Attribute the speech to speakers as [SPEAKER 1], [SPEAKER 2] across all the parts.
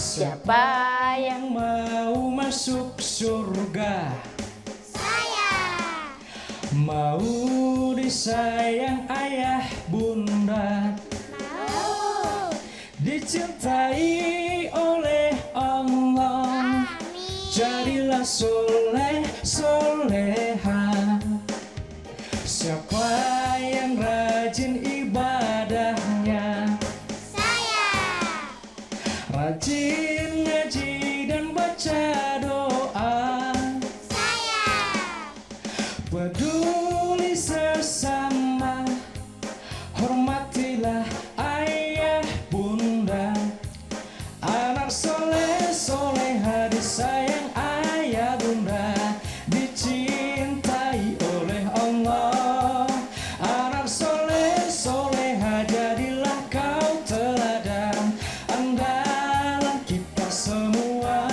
[SPEAKER 1] Siapa yang mau masuk surga?
[SPEAKER 2] Saya.
[SPEAKER 1] Mau disayang ayah bunda,
[SPEAKER 2] Mau.
[SPEAKER 1] dicintai oleh Allah.
[SPEAKER 2] Amin.
[SPEAKER 1] Jadilah soleh soleha. Siapa yang rajin ibadahnya?
[SPEAKER 2] Saya.
[SPEAKER 1] Rajin ngaji dan baca doa.
[SPEAKER 2] Saya.
[SPEAKER 1] Peduli sesama, hormatilah ayah bunda. Anak soleh soleha disayang ayah bunda, dicintai oleh Allah. Anak soleh soleha jadilah kau teladan, andalan kita semua.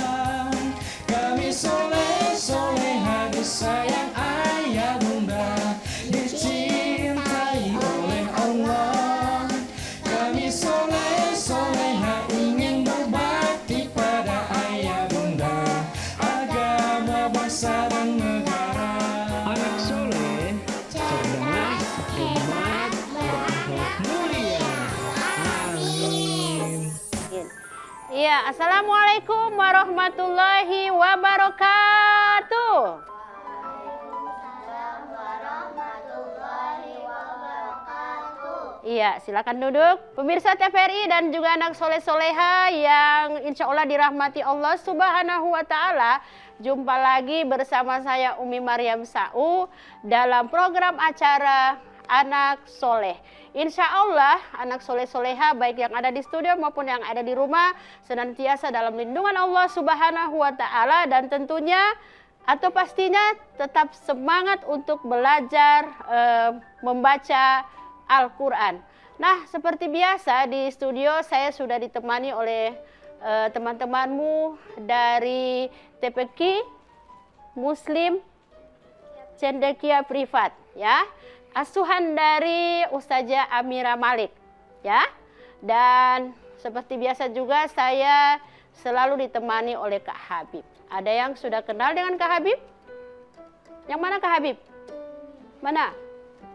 [SPEAKER 1] Kami soleh soleha disayang ayah bunda, dicintai oleh Allah. Kami soleh soleha ingin berbakti pada ayah bunda, agama, bangsa dan negara. Anak soleh, cerdas, hikmat, berakhlak mulia. Amin.
[SPEAKER 3] Iya, assalamualaikum warahmatullahi wabarakatuh. Iya, silakan duduk. Pemirsa TVRI dan juga anak soleh-soleha yang insya Allah dirahmati Allah Subhanahu wa Ta'ala. Jumpa lagi bersama saya Umi Maryam Sa'u dalam program acara Anak Soleh. Insya Allah anak soleh-soleha baik yang ada di studio maupun yang ada di rumah senantiasa dalam lindungan Allah Subhanahu wa Ta'ala, dan tentunya atau pastinya tetap semangat untuk belajar membaca Al-Quran. Nah, seperti biasa di studio saya sudah ditemani oleh teman-temanmu dari TPQ Muslim Cendekia Privat, ya. Asuhan dari Ustazah Amira Malik, ya. Dan seperti biasa juga saya selalu ditemani oleh Kak Habib. Ada yang sudah kenal dengan Kak Habib? Yang mana Kak Habib? Mana?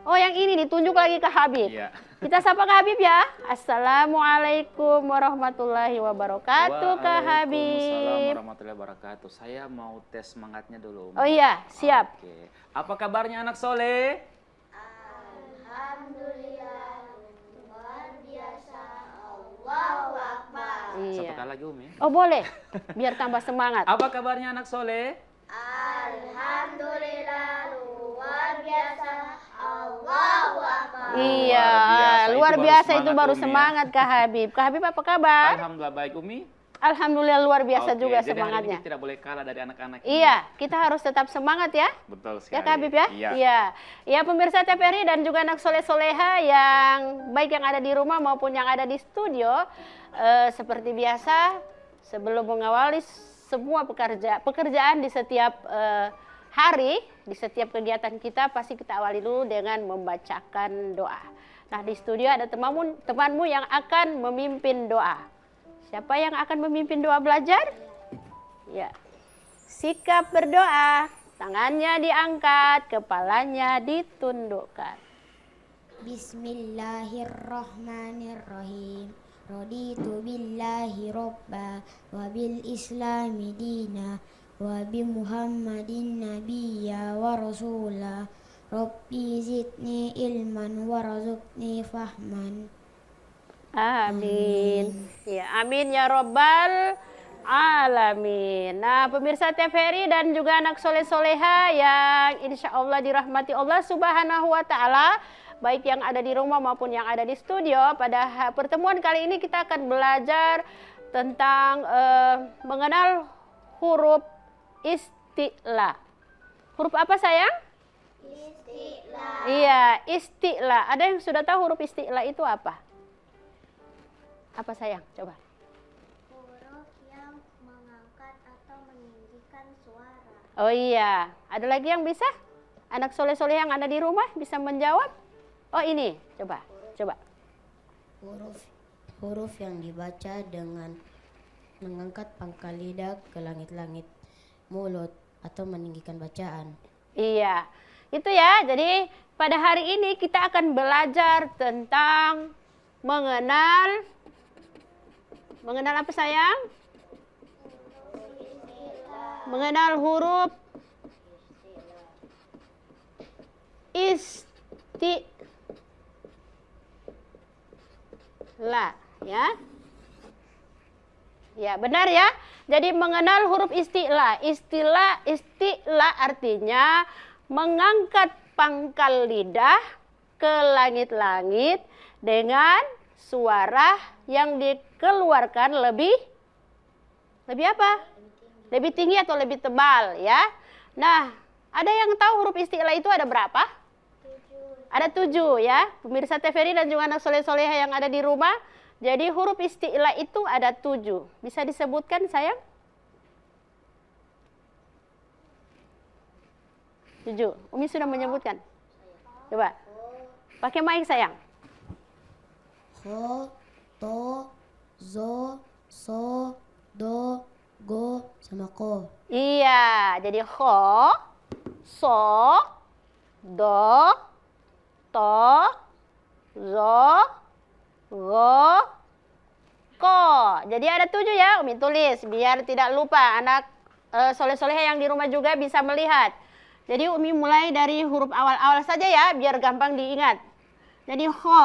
[SPEAKER 3] Oh, yang ini ditunjuk lagi Kak Habib.
[SPEAKER 4] Iya.
[SPEAKER 3] Kita sapa Kak Habib ya. Assalamualaikum warahmatullahi wabarakatuh Kak Habib.
[SPEAKER 4] Waalaikumsalam warahmatullahi wabarakatuh. Saya mau tes semangatnya dulu.
[SPEAKER 3] Oh iya, siap.
[SPEAKER 4] Oke. Apa kabarnya anak soleh?
[SPEAKER 2] Alhamdulillah, luar biasa. Allahu Akbar.
[SPEAKER 4] Satu
[SPEAKER 3] Iya.
[SPEAKER 4] kali lagi Umi.
[SPEAKER 3] Oh boleh, biar tambah semangat.
[SPEAKER 4] Apa kabarnya anak soleh?
[SPEAKER 2] Alhamdulillah, luar biasa. Allahu Akbar.
[SPEAKER 3] Iya, luar
[SPEAKER 4] Luar biasa.
[SPEAKER 3] biasa
[SPEAKER 4] Itu
[SPEAKER 3] itu
[SPEAKER 4] baru
[SPEAKER 3] baru
[SPEAKER 4] semangat,
[SPEAKER 3] semangat Kak Habib. Kak Habib apa kabar?
[SPEAKER 4] Alhamdulillah baik Umi.
[SPEAKER 3] Alhamdulillah luar biasa
[SPEAKER 4] Oke,
[SPEAKER 3] juga
[SPEAKER 4] jadi hari
[SPEAKER 3] semangatnya.
[SPEAKER 4] ini tidak boleh kalah dari anak-anak.
[SPEAKER 3] Iya, kita harus tetap semangat ya.
[SPEAKER 4] Betul
[SPEAKER 3] Ya
[SPEAKER 4] sekali.
[SPEAKER 3] Kak Habib ya?
[SPEAKER 4] Iya.
[SPEAKER 3] Iya. Ya pemirsa TVRI dan juga anak soleh-soleha yang baik yang ada di rumah maupun yang ada di studio. Seperti biasa, sebelum mengawali semua pekerjaan di setiap hari, di setiap kegiatan kita, pasti kita awali dulu dengan membacakan doa. Nah, di studio ada temanmu yang akan memimpin doa. Siapa yang akan memimpin doa belajar? Ya. Sikap berdoa, tangannya diangkat, kepalanya ditundukkan.
[SPEAKER 2] Bismillahirrahmanirrahim. Raditu billahi robba wa bil islami dina wa bi muhammadin nabiyya wa rasula. Rabbi zidni ilman warzuqni fahman.
[SPEAKER 3] Amin. Ya, amin ya robbal alamin. Nah, pemirsa TVRI dan juga anak soleh-soleha yang insya Allah dirahmati Allah Subhanahu wa Ta'ala, baik yang ada di rumah maupun yang ada di studio. Pada pertemuan kali ini kita akan belajar tentang mengenal huruf isti'la. Huruf apa sayang?
[SPEAKER 2] Isti'la.
[SPEAKER 3] Iya, isti'la. Ada yang sudah tahu huruf isti'la itu apa? Apa sayang? Coba.
[SPEAKER 2] Huruf yang mengangkat atau meninggikan suara.
[SPEAKER 3] Oh iya, ada lagi yang bisa? Anak soleh-soleh yang ada di rumah bisa menjawab? Oh ini, coba.
[SPEAKER 5] Huruf yang dibaca dengan mengangkat pangkal lidah ke langit-langit mulut atau meninggikan bacaan.
[SPEAKER 3] Iya, itu ya. Jadi pada hari ini kita akan belajar tentang mengenal apa sayang? Mengenal huruf isti'la, ya. Ya, benar ya. Jadi mengenal huruf isti'la. Isti'la artinya mengangkat pangkal lidah ke langit-langit dengan suara yang dikeluarkan lebih apa? Lebih tinggi atau lebih tebal, ya. Nah, ada yang tahu huruf isti'la itu ada berapa?
[SPEAKER 2] 7.
[SPEAKER 3] Ada 7 ya. Pemirsa TVRI dan juga anak soleh-soleha yang ada di rumah. Jadi huruf isti'la itu ada 7. Bisa disebutkan sayang? 7. Umi sudah menyebutkan. Coba. Pakai mic sayang.
[SPEAKER 5] Kho, to, zo, so, do, go, sama ko.
[SPEAKER 3] Iya, jadi kho, so, do, to, zo, go, ko. Jadi ada 7 ya, Umi tulis biar tidak lupa. Anak soleh-soleha yang di rumah juga bisa melihat. Jadi Umi mulai dari huruf awal-awal saja ya, biar gampang diingat. Jadi kho,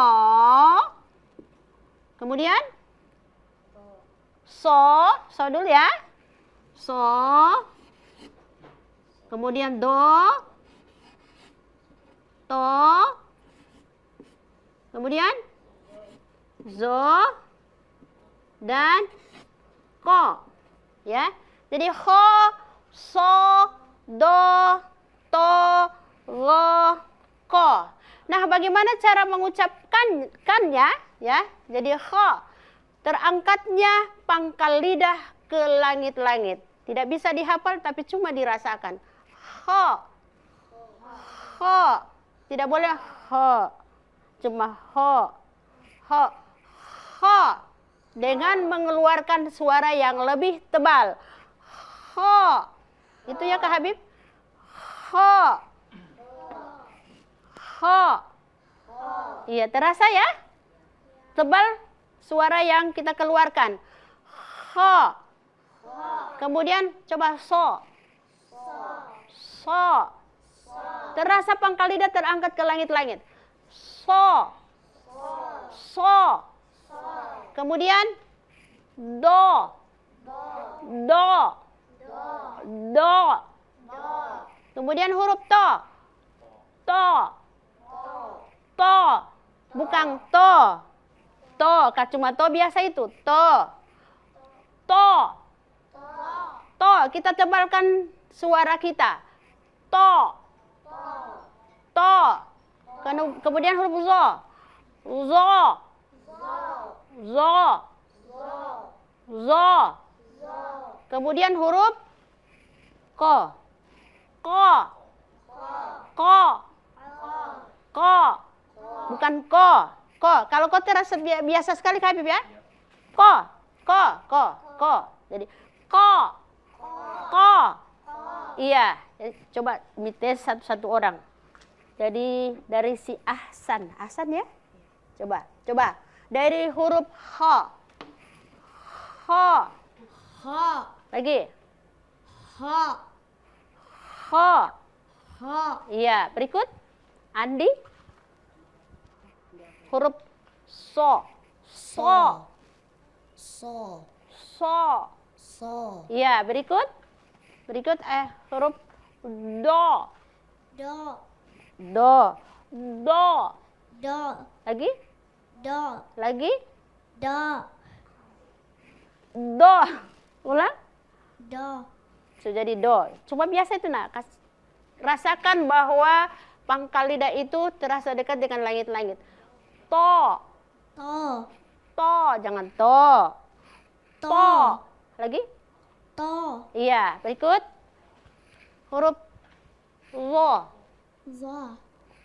[SPEAKER 3] kemudian so dulu ya. So, kemudian do, to, kemudian zo, dan ko, ya. Jadi kho, so, do, to, ro, ko. Nah, bagaimana cara mengucapkannya, ya? Jadi kho, terangkatnya pangkal lidah ke langit-langit. Tidak bisa dihafal tapi cuma dirasakan. Kho, kho, tidak boleh ho, cuma ho, ho, ho, dengan mengeluarkan suara yang lebih tebal. Ho, itu ya Kak Habib? Ho, ho, iya terasa ya? Tebal suara yang kita keluarkan. Ho, kemudian coba so, so, terasa pangkal lidah terangkat ke langit-langit. So, so, kemudian do, do, do, kemudian huruf to, to, bukan to, cuma to biasa itu, to, kita tebalkan suara kita, to, kemudian huruf zo, kemudian huruf ko, bukan ko. Kalau ko terasa biasa sekali Kak Habib ya. Ko. Jadi ko. Iya, jadi, coba tes satu-satu orang. Jadi dari si Ahsan ya. Coba. Dari huruf ho. Lagi. Ho. Iya, berikut Andi. Huruf so. Iya, berikut huruf do. Lagi? Lagi? Do. Ulang? So, jadi do. Coba biasa itu nak. Rasakan bahwa pangkal lidah itu terasa dekat dengan langit-langit. To, jangan to. Lagi? Iya, berikut huruf zo.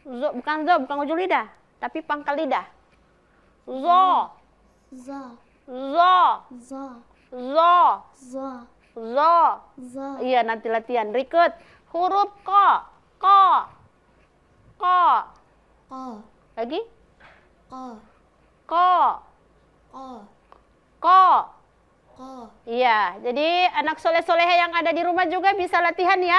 [SPEAKER 3] Bukan ujung lidah, tapi pangkal lidah. Zo. Zo.
[SPEAKER 2] Za.
[SPEAKER 3] Zo.
[SPEAKER 2] Za.
[SPEAKER 3] Iya, nanti latihan. Berikut huruf ko. Ko. Ko.
[SPEAKER 2] Qa.
[SPEAKER 3] Lagi?
[SPEAKER 2] Qa.
[SPEAKER 3] Ko.
[SPEAKER 2] Qa.
[SPEAKER 3] Ko.
[SPEAKER 2] Qa.
[SPEAKER 3] Iya, jadi anak soleh-soleha yang ada di rumah juga bisa latihan ya.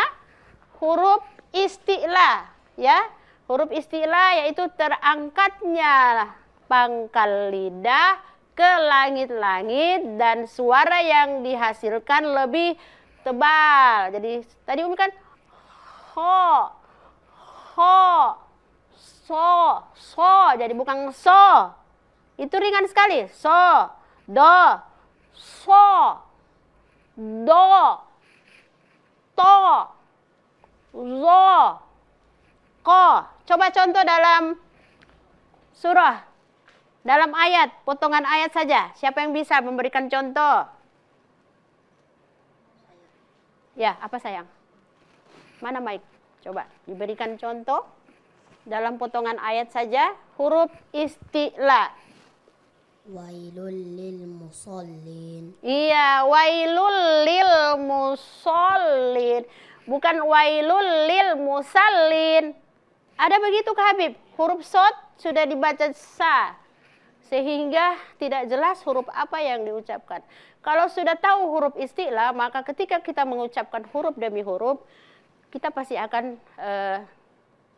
[SPEAKER 3] Huruf isti'la, ya. Huruf isti'la yaitu terangkatnya pangkal lidah ke langit-langit dan suara yang dihasilkan lebih tebal. Jadi tadi Umi kan ho, ho, so, jadi bukan so. Itu ringan sekali. So, do, so, do, to, zo, ko. Coba contoh dalam surah, dalam ayat, potongan ayat saja. Siapa yang bisa memberikan contoh? Ya, apa sayang? Mana mic? Coba diberikan contoh dalam potongan ayat saja, huruf isti'la.
[SPEAKER 5] Wailul lil musallin.
[SPEAKER 3] Iya, wailul lil musallin. Bukan wailul lil musallin. Ada begitu Kak Habib? Huruf sod sudah dibaca sa. Sehingga tidak jelas huruf apa yang diucapkan. Kalau sudah tahu huruf isti'la, maka ketika kita mengucapkan huruf demi huruf, kita pasti akan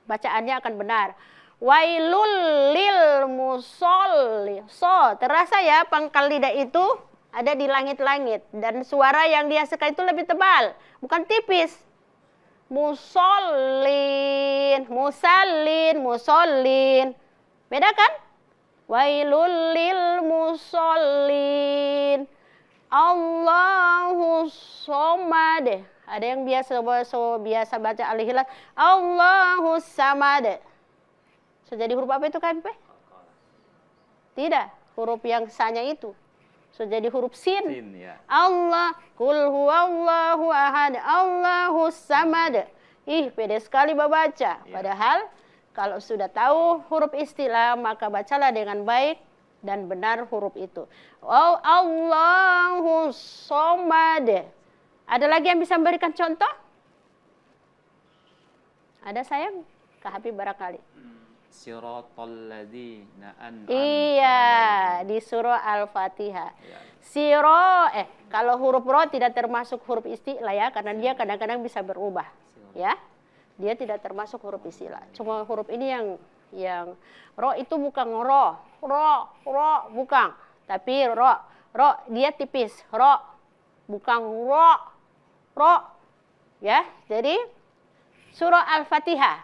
[SPEAKER 3] bacaannya akan benar. Wailul lil musolli. So, terasa ya pangkal lidah itu ada di langit-langit. Dan suara yang dihasilkan itu lebih tebal, bukan tipis. Musollin, musallin, musollin. Beda kan? Wailul lil musollin. Allahu somad. Ada yang biasa baca al-ikhlas. Allahu samad. So, jadi huruf apa itu kan? Tidak, huruf yang sanya itu. So, jadi huruf sin.
[SPEAKER 4] Sin, ya.
[SPEAKER 3] Allah, kul huwallahu ahad, Allahu samad. Ih, pede sekali baca. Padahal kalau sudah tahu huruf istilah, maka bacalah dengan baik dan benar huruf itu. Oh, Allahu somad. Ada lagi yang bisa memberikan contoh? Ada sayang? Kak Habib barangkali.
[SPEAKER 4] Siratal ladzina an'amta
[SPEAKER 3] Iya,
[SPEAKER 4] alaihim.
[SPEAKER 3] di surah Al-Fatihah.
[SPEAKER 4] Ya.
[SPEAKER 3] Kalau huruf ro tidak termasuk huruf istilah ya, karena dia kadang-kadang bisa berubah. Ya. Dia tidak termasuk huruf istilah. Cuma huruf ini yang ro itu bukan ro bukan. Tapi ro dia tipis, ro bukan ro. Ya. Jadi surah Al-Fatihah.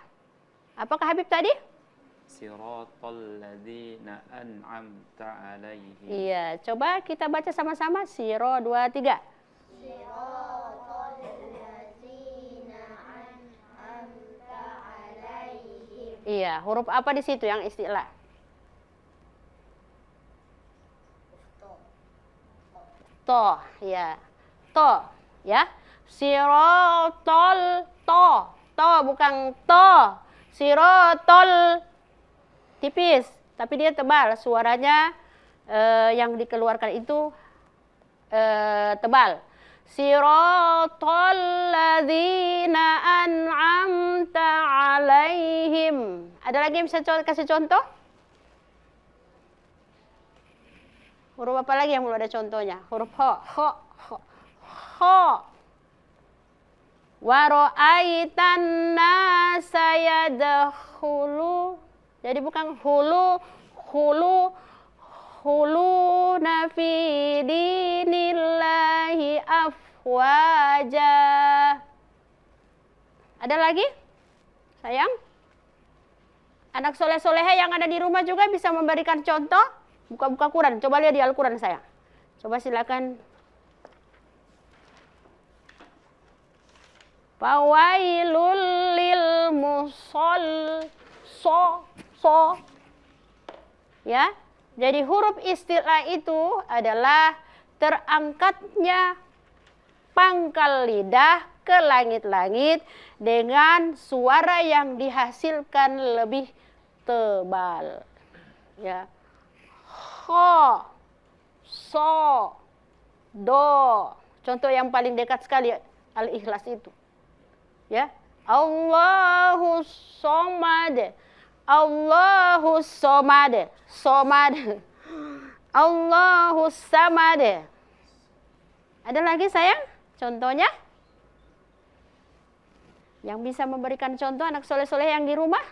[SPEAKER 3] Apakah Habib tadi?
[SPEAKER 4] Siratal ladzina an'amta alaihim.
[SPEAKER 3] Iya, coba kita baca sama-sama. Siro 2 3. Iya, huruf apa di situ yang istilah? To, ya. To, ya. Sirotol to bukan to. Sirotol tipis, tapi dia tebal. Suaranya yang dikeluarkan itu tebal. Sirotol ladzina an'amta alaihim. Ada lagi yang bisa kasih contoh? Huruf apa lagi yang belum ada contohnya? Huruf ho. Wa ra'aitan nasa yadkhulu. Jadi bukan hulu nafi dinillahi afwaja. Ada lagi? Sayang? Anak soleh-soleha yang ada di rumah juga bisa memberikan contoh. Buka-buka Quran. Coba lihat di Al-Quran sayang. Coba silakan. Fawailul lil so. Ya. Jadi huruf istilah itu adalah terangkatnya pangkal lidah ke langit-langit dengan suara yang dihasilkan lebih tebal. Ya. Ho, so, do. Contoh yang paling dekat sekali Al-Ikhlas itu. Ya. Allahus somad. Allahus somad. Somad. Allahus samad. Ada lagi sayang? Contohnya? Yang bisa memberikan contoh anak soleh-soleh yang di rumah?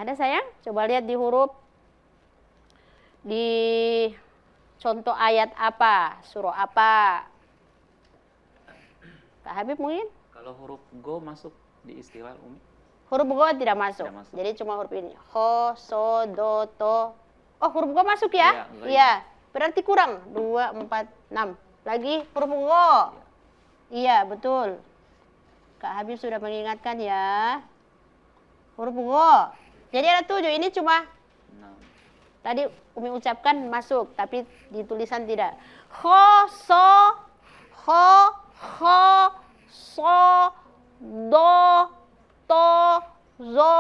[SPEAKER 3] Ada sayang? Coba lihat di huruf. Di contoh ayat apa? Surah apa? Kak Habib mungkin?
[SPEAKER 4] Kalau huruf go masuk di istilah Umi?
[SPEAKER 3] Huruf go tidak masuk.
[SPEAKER 4] Tidak masuk.
[SPEAKER 3] Jadi cuma huruf ini. Ho, so, do, to. Oh, huruf go masuk ya?
[SPEAKER 4] Iya,
[SPEAKER 3] Iya. Berarti kurang. 2, 4, 6. Lagi huruf go. Iya, betul. Kak Habib sudah mengingatkan ya. Huruf go. Jadi ada 7. Ini cuma
[SPEAKER 4] 6.
[SPEAKER 3] tadi Umi ucapkan masuk, tapi di tulisan tidak. Ho, so, ho, so, do, to, zo,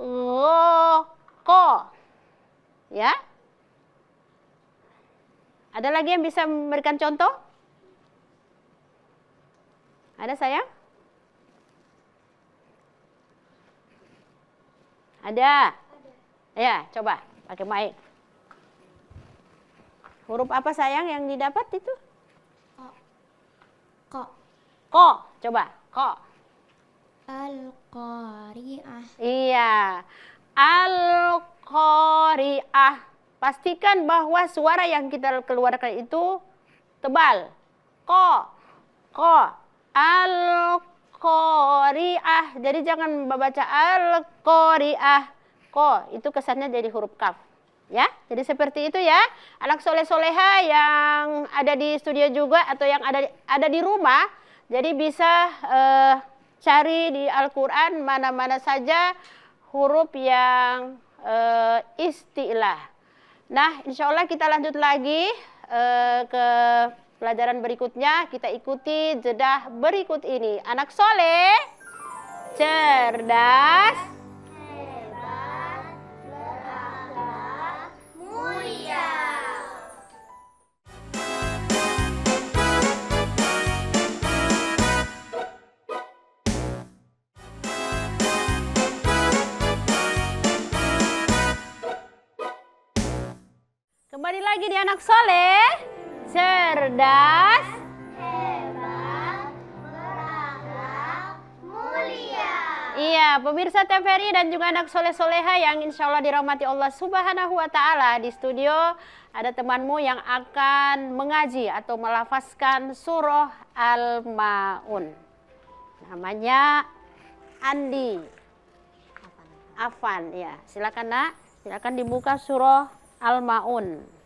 [SPEAKER 3] ro, ko. Ya? Ada lagi yang bisa memberikan contoh? Ada sayang? Ada? Ya, coba pakai mic. Huruf apa sayang yang didapat itu?
[SPEAKER 2] Ko.
[SPEAKER 3] Ko, coba. Ko.
[SPEAKER 2] Al-Qari'ah.
[SPEAKER 3] Iya. Al-Qari'ah. Pastikan bahwa suara yang kita keluarkan itu tebal. Ko. Ko. Al-Qari'ah. Jadi jangan membaca Al-Qari'ah. Ko, itu kesannya jadi huruf kaf. Ya, jadi seperti itu ya. Anak soleh-soleha yang ada di studio juga atau yang ada di rumah, jadi bisa cari di Al-Quran mana-mana saja huruf yang istilah. Nah, insya Allah kita lanjut lagi ke pelajaran berikutnya. Kita ikuti jeda berikut ini. Anak soleh, cerdas, kembali lagi di anak soleh, cerdas, iya, pemirsa TVRI dan juga anak soleh-soleha yang insya Allah dirahmati Allah Subhanahu wa Ta'ala. Di studio ada temanmu yang akan mengaji atau melafazkan surah Al-Ma'un. Namanya Andi. Afan, ya. Silakan nak, silakan dibuka surah Al-Ma'un.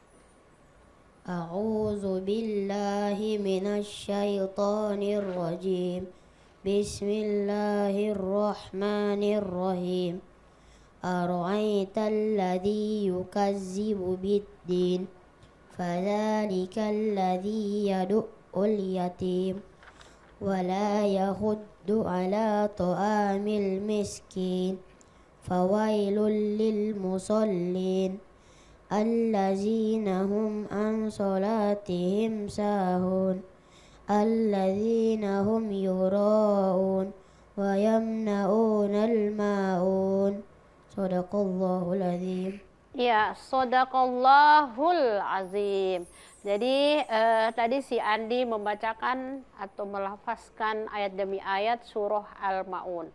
[SPEAKER 5] A'udzu billahi minasyaitonir rajim. Bismillahirrahmanirrahim. Ara'aital ladzi yukazzibu biddin. Fadzalikal ladzi yad'ul yatim. Wa la yahuddu ala ta'amil miskin. Fawailul lil musallin. Allazina hum an salatihim sahun. Allazina hum yura'un wa yamna'unal ma'un. Shadaqallahul azim.
[SPEAKER 3] Ya, shadaqallahul azim. Jadi tadi si Andi membacakan atau melafazkan ayat demi ayat surah Al-Ma'un.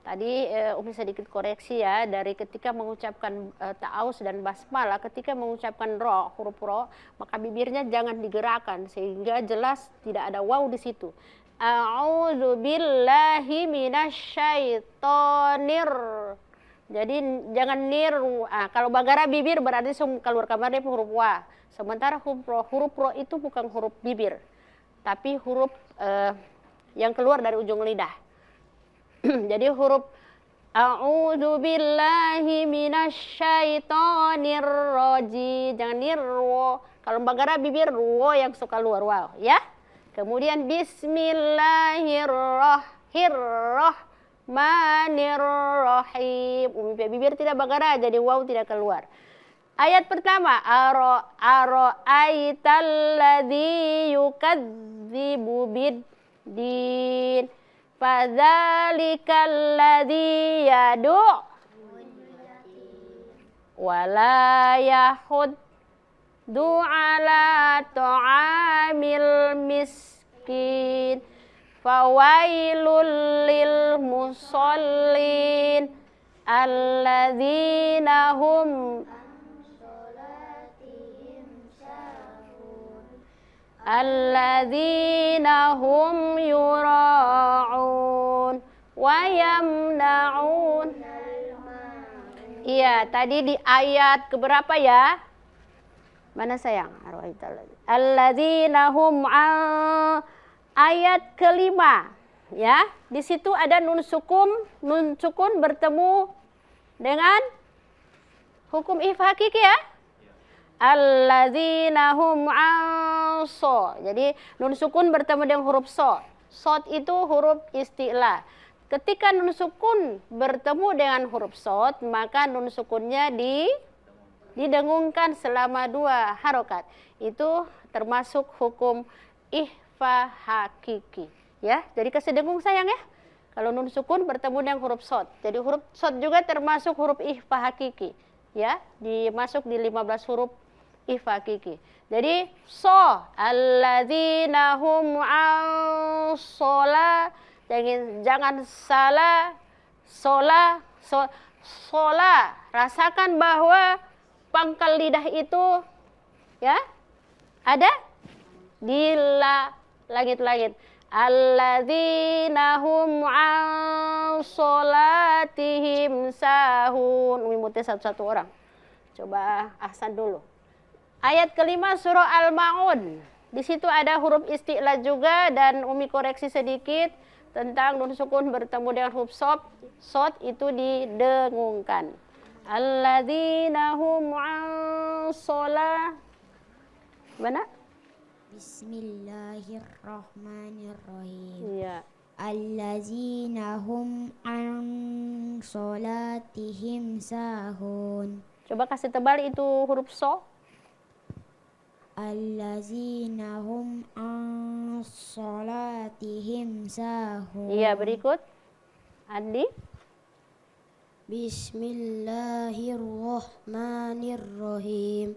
[SPEAKER 3] Tadi Umi sedikit koreksi ya, dari ketika mengucapkan ta'awuz dan basmalah, ketika mengucapkan ro, huruf ro, maka bibirnya jangan digerakkan sehingga jelas tidak ada waw di situ. A'udzu billahi minasyaitonir. Jadi jangan nir. Kalau bagara bibir berarti keluar kamarnya huruf wa. Sementara huruf ro itu bukan huruf bibir, tapi huruf yang keluar dari ujung lidah. Jadi huruf a'udzu billahi minasyaitonir rajim. Jangan nirwo. Kalau bagara bibir wo yang suka keluar wow ya. Kemudian bismillahirrahmanirrahim. Bibir tidak bagara jadi wow tidak keluar. Ayat pertama, Aro'aital ladzi yukadzibu biddin. Fadzalikal ladzi yadu' wala yahuddu ala ta'amil miskin. Fawailul lil musallin alladzina hum yura'un wa yamna'un. Iya, tadi di ayat keberapa ya? Mana sayang? Alladzina hum ayat kelima. Ya, di situ ada nun sukun bertemu dengan hukum ifa hakiki ya. Alladzina hum so. Jadi nun sukun bertemu dengan huruf so. Sod itu huruf isti'la. Ketika nun sukun bertemu dengan huruf sod, maka nun sukunnya didengungkan selama 2 harokat. Itu termasuk hukum ikhfa hakiki. Ya, jadi kasih dengung sayang ya. Kalau nun sukun bertemu dengan huruf sod. Jadi huruf sod juga termasuk huruf ikhfa hakiki. Ya, dimasuk di 15 huruf ikhfa hakiki. Jadi alladzina hum jangan salah sola. Rasakan bahwa pangkal lidah itu ya ada di langit-langit. Alladzina hum sholatihim sahun. Umi muti satu-satu orang. Coba ahsan dulu. Ayat kelima surah Al-Ma'un. Di situ ada huruf isti'la juga dan Umi koreksi sedikit tentang nun sukun bertemu dengan huruf sod itu didengungkan. Alladzina hum mana?
[SPEAKER 2] Bismillahirrahmanirrahim.
[SPEAKER 3] Iya.
[SPEAKER 2] Allazina hum an sholatihim sahun.
[SPEAKER 3] Coba kasih tebal itu huruf so.
[SPEAKER 2] Allazina hum an sholatihim sahun.
[SPEAKER 3] Iya, berikut. Andi.
[SPEAKER 2] Bismillahirrahmanirrahim.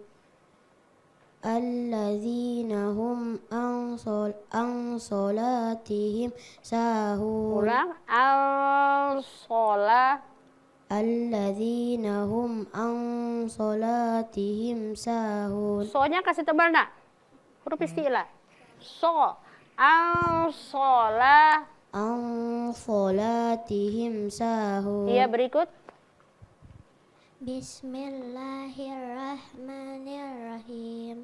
[SPEAKER 2] Allazina hum an sholatihim sahun.
[SPEAKER 3] Ulang. Al-sholah.
[SPEAKER 2] Allazina hum an sholatihim sahun.
[SPEAKER 3] So-nya kasih tebal nak. Huruf isti'la. So. Al-sholah.
[SPEAKER 2] An sholatihim sahun.
[SPEAKER 3] Iya, berikut.
[SPEAKER 2] Bismillahirrahmanirrahim.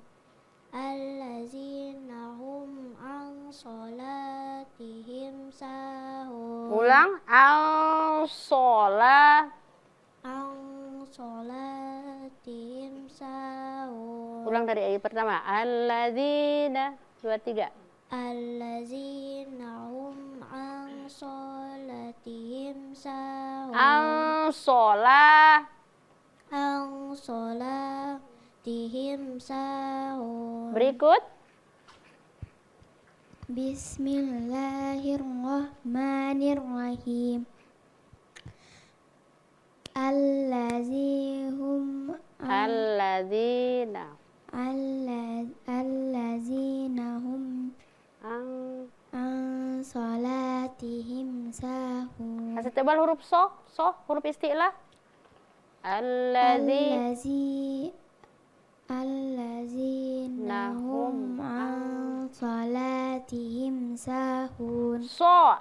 [SPEAKER 2] Allazina hum an sholatihim sahun.
[SPEAKER 3] Ulang. Al-sholah.
[SPEAKER 2] An sholatihim sahun.
[SPEAKER 3] Ulang dari ayat pertama. Alladzina. 2, 3.
[SPEAKER 2] Allazina hum an sholatihim sahun.
[SPEAKER 3] Al-sholah.
[SPEAKER 2] An sholatihim sahun.
[SPEAKER 3] Berikut.
[SPEAKER 2] Bismillahirrahmanirrahim. Allazina hum an sholatihim sahun.
[SPEAKER 3] Kasih tebal huruf so, huruf isti'la.
[SPEAKER 2] Allazina hum an sholatihim sahun.
[SPEAKER 3] So,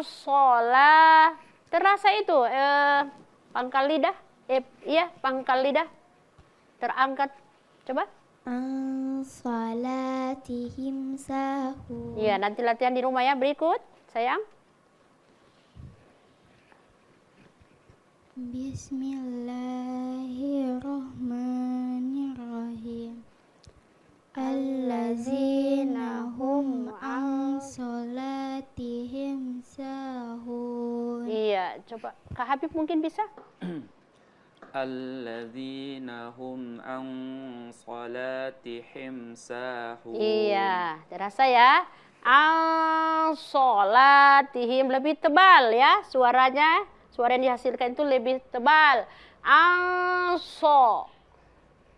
[SPEAKER 3] sholah. Terasa itu pangkal lidah? Iya, pangkal lidah. Terangkat. Coba.
[SPEAKER 2] An sholatihim sahun.
[SPEAKER 3] Iya, nanti latihan di rumah ya. Berikut, sayang.
[SPEAKER 2] Bismillahirrahmanirrahim. Allazina hum an sholatihim sahun.
[SPEAKER 3] Iya, coba. Kak Habib mungkin bisa?
[SPEAKER 4] alladzina hum an salatihim sahun.
[SPEAKER 3] Iya, terasa ya. Sholatihim lebih tebal ya suaranya. Suara yang dihasilkan itu lebih tebal.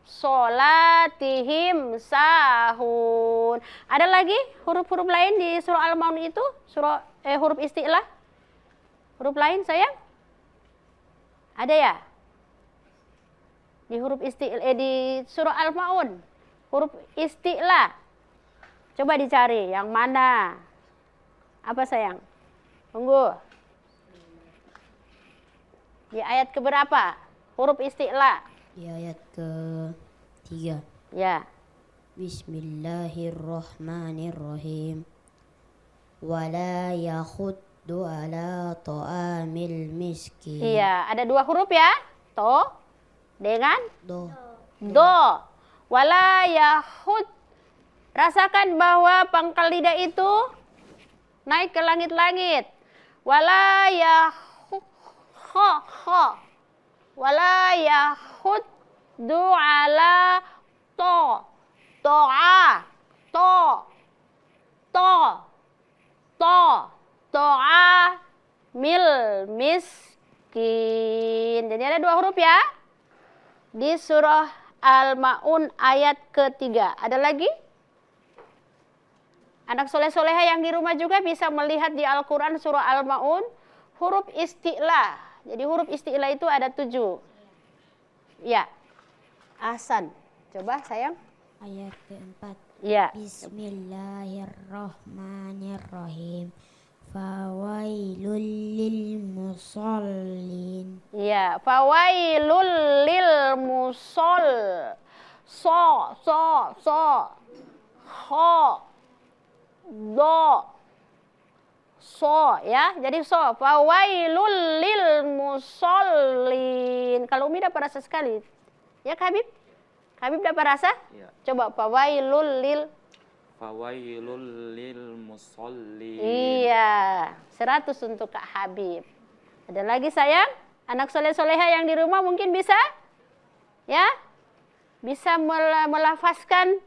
[SPEAKER 3] Sholatihim sahun. Ada lagi huruf-huruf lain di surah Al-Maun itu? Huruf isti'lah? Huruf lain sayang? Ada ya? Di di surah Al-Maun. Huruf isti'lah. Coba dicari yang mana? Apa sayang? Tunggu. Di ayat keberapa? Huruf isti'lah.
[SPEAKER 5] Di ayat ke-3.
[SPEAKER 3] Ya.
[SPEAKER 5] Bismillahirrahmanirrahim. Wala yakhuddu ala ta'amil miskin.
[SPEAKER 3] Iya, ada 2 huruf ya. To dengan
[SPEAKER 5] Do.
[SPEAKER 3] Wala yahud. Rasakan bahwa pangkal lidah itu naik ke langit-langit. Wala yahud. Wala yahuddu ala ta'amil miskin. Jadi ada 2 huruf ya. Di surah Al-Maun ayat ke-3. Ada lagi? Anak soleh-soleha yang di rumah juga bisa melihat di Al-Quran surah Al-Maun huruf isti'lah. Jadi huruf isti'lah itu ada 7. Ya. Ahsan. Coba sayang.
[SPEAKER 5] Ayat ke-4.
[SPEAKER 3] Ya.
[SPEAKER 5] Bismillahirrahmanirrahim. Fawailul lil musallin.
[SPEAKER 3] Ya, fawailul lil musol. So. Do. So ya. Jadi so. Fawailul lil musallin. Kalau Umi dapat rasa sekali. Ya Habib? Habib dapat rasa?
[SPEAKER 4] Ya.
[SPEAKER 3] Coba fawailul lil.
[SPEAKER 4] Fawailul lil musallin.
[SPEAKER 3] Iya, 100 untuk Kak Habib. Ada lagi sayang? Anak soleh-soleha yang di rumah mungkin bisa? Ya? Bisa melafazkan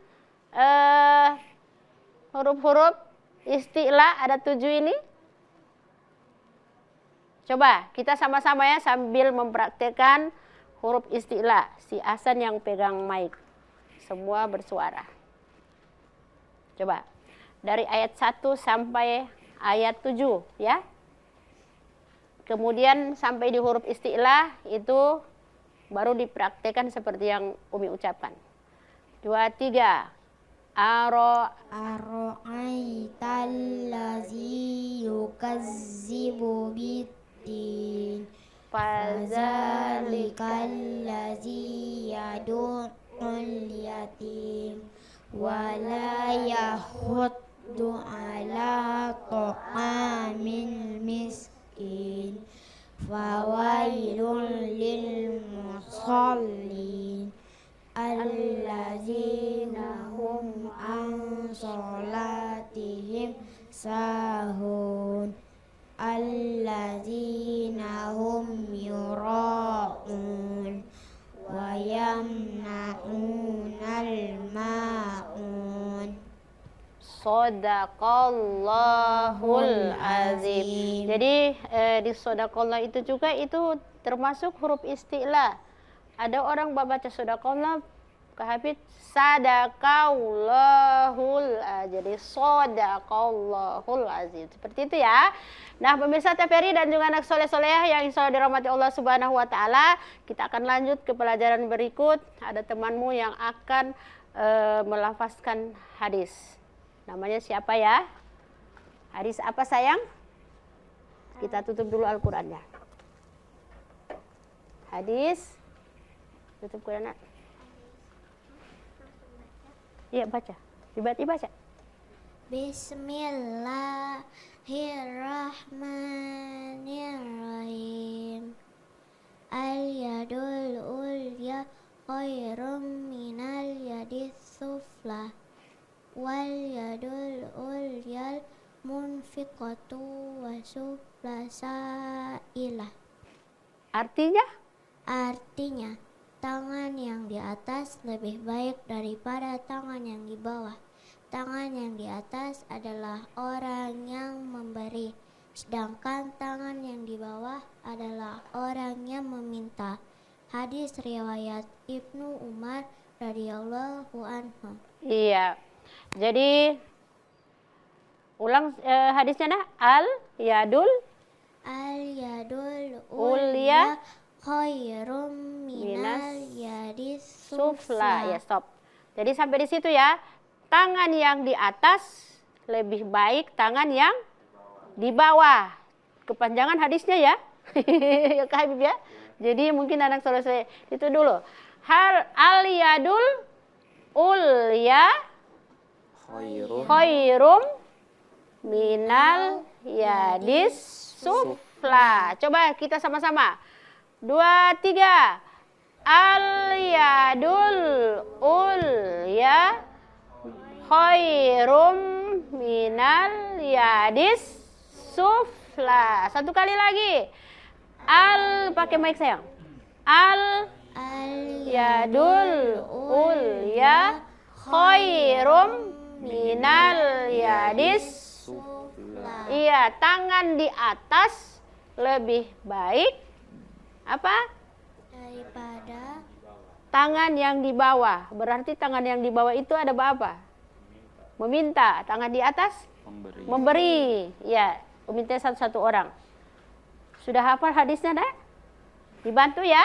[SPEAKER 3] huruf-huruf isti'lah ada 7 ini? Coba kita sama-sama ya sambil mempraktekkan huruf isti'lah. Si Ahsan yang pegang mic. Semua bersuara. Coba, dari ayat 1 sampai ayat 7 ya. Kemudian sampai di huruf isti'lah itu baru dipraktekkan seperti yang Umi ucapkan. 2, 3.
[SPEAKER 2] Ara'aital ladzi yukazzibu biddin. Fazalikal ladzi yad'ul yatim. Wala yahuddu ala ta'amil miskin. Fawailul lil musallin. Alladzina hum an salatihim sahun. Alladzina hum yura'un. Wa yamna'unal ma'un.
[SPEAKER 3] Shadaqallahul azim. Jadi di shadaqallah itu juga itu termasuk huruf isti'lah. Ada orang baca shadaqallah, Kak Habib, sadaqallahul azim. Jadi shadaqallahul azim. Seperti itu ya. Nah, pemirsa TVRI dan juga anak soleh-soleh yang insya Allah dirahmati Allah Subhanahu wa Ta'ala, kita akan lanjut ke pelajaran berikut. Ada temanmu yang akan melafazkan hadis. Namanya siapa ya? Hadis apa sayang? Kita tutup dulu Al-Qurannya. Hadis. Tutup Quran. Iya, baca. Dibaca.
[SPEAKER 2] Bismillahirrahmanirrahim. Al-yadul ulya khairum minal yadis sufla. Wal yadul ulyal munfiqatu wa sufla sa'ilah.
[SPEAKER 3] Artinya?
[SPEAKER 2] Artinya, tangan yang di atas lebih baik daripada tangan yang di bawah. Tangan yang di atas adalah orang yang memberi, sedangkan tangan yang di bawah adalah orang yang meminta. Hadis riwayat Ibnu Umar radhiyallahu anhu.
[SPEAKER 3] Iya. Jadi ulang hadisnya dah. Al-yadul
[SPEAKER 2] Al-yadul
[SPEAKER 3] ulya
[SPEAKER 2] ulya khairum minal yadis
[SPEAKER 3] sufla. Ya,
[SPEAKER 2] sufla.
[SPEAKER 3] stop. Jadi sampai di situ ya. Tangan yang di atas lebih baik tangan yang di bawah. Kepanjangan hadisnya ya. Ya Kak Habib ya. Jadi mungkin anak selesai itu dulu. Hal al-yadul ulya khairum minal yadis sufla. Coba kita sama-sama. 2, 3. Al-yadul ulya khairum minal yadis sufla. Satu kali lagi. Pakai mic sayang. Al-yadul ulya khairum minal yadis
[SPEAKER 2] Sufla.
[SPEAKER 3] Iya, tangan di atas lebih baik apa?
[SPEAKER 2] Daripada
[SPEAKER 3] Tangan yang di bawah. Berarti tangan yang di bawah itu ada apa? Meminta. Tangan di atas memberi. Ya, meminta satu-satu orang. Sudah hafal hadisnya dah? Dibantu ya.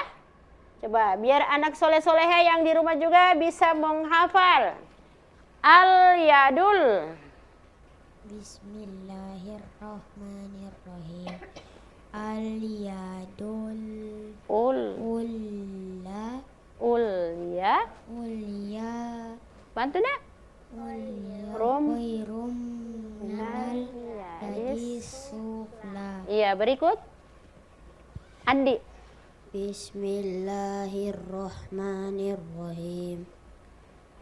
[SPEAKER 3] Coba biar anak soleh-soleha yang di rumah juga bisa menghafal. Al-yadul.
[SPEAKER 5] Bismillahirrahmanirrahim. Al-yadul
[SPEAKER 3] Ulya.
[SPEAKER 5] ulya
[SPEAKER 3] Bantu nak? Rum.
[SPEAKER 5] khairum minal
[SPEAKER 3] Yadis.
[SPEAKER 5] yadis sufla.
[SPEAKER 3] Iya, berikut. Andi.
[SPEAKER 5] Bismillahirrahmanirrahim.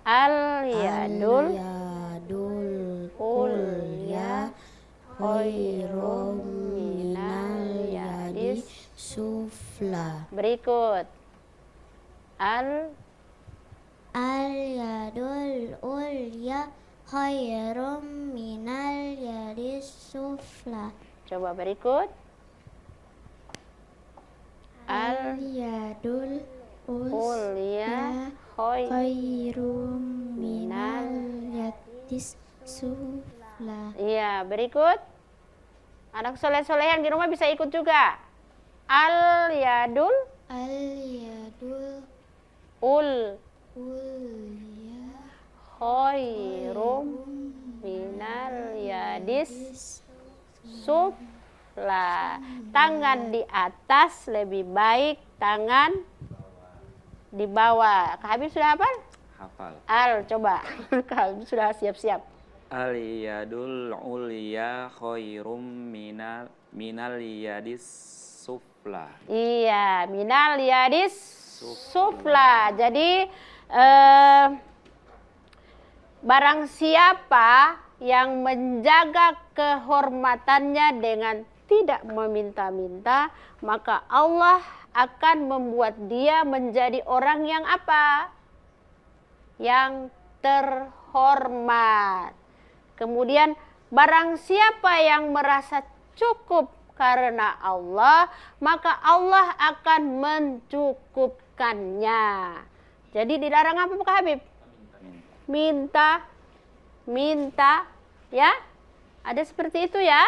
[SPEAKER 3] Al-yadul
[SPEAKER 5] Al-yadul
[SPEAKER 3] ulya
[SPEAKER 5] ulya khairum minal yadis sufla.
[SPEAKER 3] Berikut.
[SPEAKER 2] al-yadul ulya khairum minal yadis sufla.
[SPEAKER 3] Coba berikut.
[SPEAKER 2] Al-yadul
[SPEAKER 3] Ulya
[SPEAKER 2] khairum minal yadis sufla.
[SPEAKER 3] Iya, berikut. Anak soleh-soleh yang di rumah bisa ikut juga. Al-yadul
[SPEAKER 2] Al-yadul
[SPEAKER 3] ulya
[SPEAKER 2] ulya
[SPEAKER 3] khairum minal yadis sufla. Tangan di atas lebih baik tangan di bawah. Kak Habib sudah hafal?
[SPEAKER 4] Hafal.
[SPEAKER 3] Coba. Kak Habib sudah siap-siap.
[SPEAKER 4] Al-yadul ulya khairum minal yadis sufla.
[SPEAKER 3] Iya, minal yadis sufla. Jadi barang siapa yang menjaga kehormatannya dengan tidak meminta-minta, maka Allah akan membuat dia menjadi orang yang apa? Yang terhormat. Kemudian barang siapa yang merasa cukup karena Allah, maka Allah akan mencukupkannya. Jadi dilarang apa Pak Habib? Minta, ya. Ada seperti itu ya.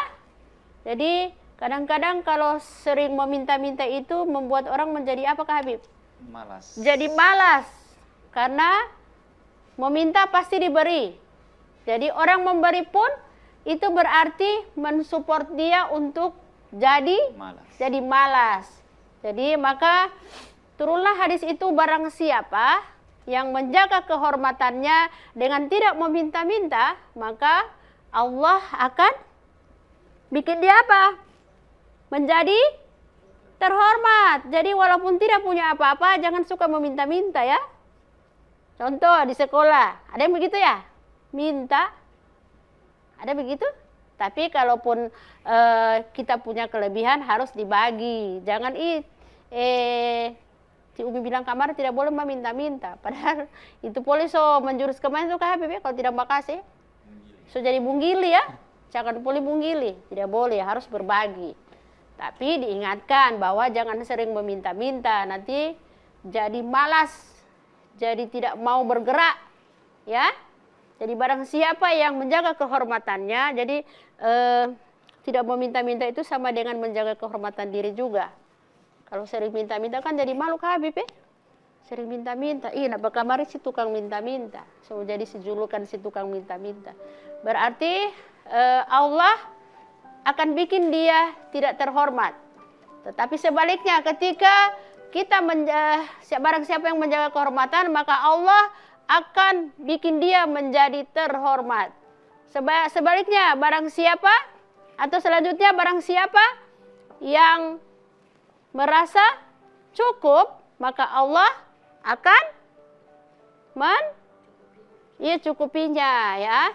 [SPEAKER 3] Jadi kadang-kadang kalau sering meminta-minta itu membuat orang menjadi apa Kak Habib?
[SPEAKER 4] Malas.
[SPEAKER 3] Jadi malas. Karena meminta pasti diberi. Jadi orang memberi pun itu berarti mensupport dia untuk jadi malas. Jadi maka turunlah hadis itu, barang siapa yang menjaga kehormatannya dengan tidak meminta-minta, maka Allah akan bikin dia apa? Menjadi terhormat. Jadi walaupun tidak punya apa-apa, jangan suka meminta-minta ya. Contoh di sekolah, ada yang begitu ya? Minta. Ada begitu? Tapi kalaupun kita punya kelebihan harus dibagi. Jangan seperti Umi bilang kamar tidak boleh meminta-minta. Padahal itu boleh so menjurus kemana itu Kak Habib ya, kalau tidak makasih. So jadi bunggili ya. Jangan boleh bunggili, tidak boleh, harus berbagi. Tapi diingatkan bahwa jangan sering meminta-minta, nanti jadi malas, jadi tidak mau bergerak, ya. Jadi barang siapa yang menjaga kehormatannya, jadi tidak meminta-minta itu sama dengan menjaga kehormatan diri juga. Kalau sering minta-minta kan jadi malu Kak Habib ya. Sering minta-minta, nak kamar si tukang minta-minta. So jadi sejulukan si tukang minta-minta. Berarti Allah akan bikin dia tidak terhormat. Tetapi sebaliknya ketika kita barang siapa yang menjaga kehormatan, maka Allah akan bikin dia menjadi terhormat. Sebaliknya barang siapa atau selanjutnya barang siapa yang merasa cukup, maka Allah akan cukupinya ya.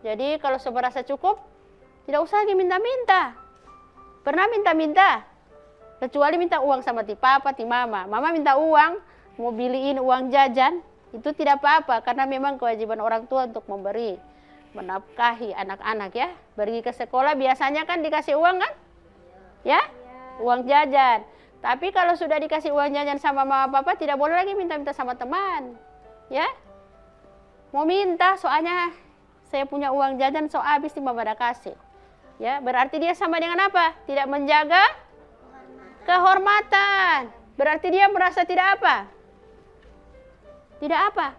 [SPEAKER 3] Jadi kalau merasa cukup, tidak usah lagi minta-minta. Pernah minta-minta? Kecuali minta uang sama ti papa, ti mama. Mama minta uang, mau beliin uang jajan, itu tidak apa-apa. Karena memang kewajiban orang tua untuk memberi, menafkahi anak-anak ya. Pergi ke sekolah biasanya kan dikasih uang kan? Ya? Uang jajan. Tapi kalau sudah dikasih uang jajan sama mama papa, tidak boleh lagi minta-minta sama teman. Ya? Mau minta, soalnya saya punya uang jajan, so habis di mama kasih. Ya, berarti dia sama dengan apa? Tidak menjaga kehormatan. Berarti dia merasa tidak apa? Tidak apa?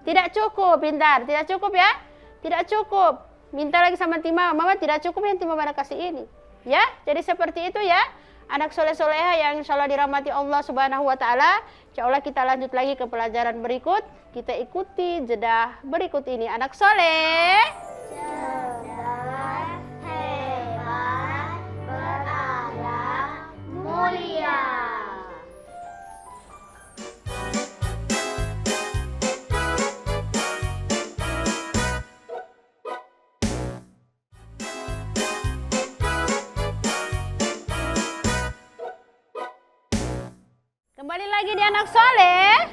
[SPEAKER 3] Tidak cukup, pintar. Tidak cukup ya? Tidak cukup. Minta lagi sama timah, mama tidak cukup yang timah pada kasih ini. Ya, jadi seperti itu ya. Anak soleh-soleha yang insya Allah dirahmati Allah Subhanahu Wa Taala. Insya Allah kita lanjut lagi ke pelajaran berikut. Kita ikuti jeda berikut ini. Anak soleh.
[SPEAKER 2] Cerdas, hebat, berakhlak, mulia.
[SPEAKER 3] Kembali lagi di anak soleh.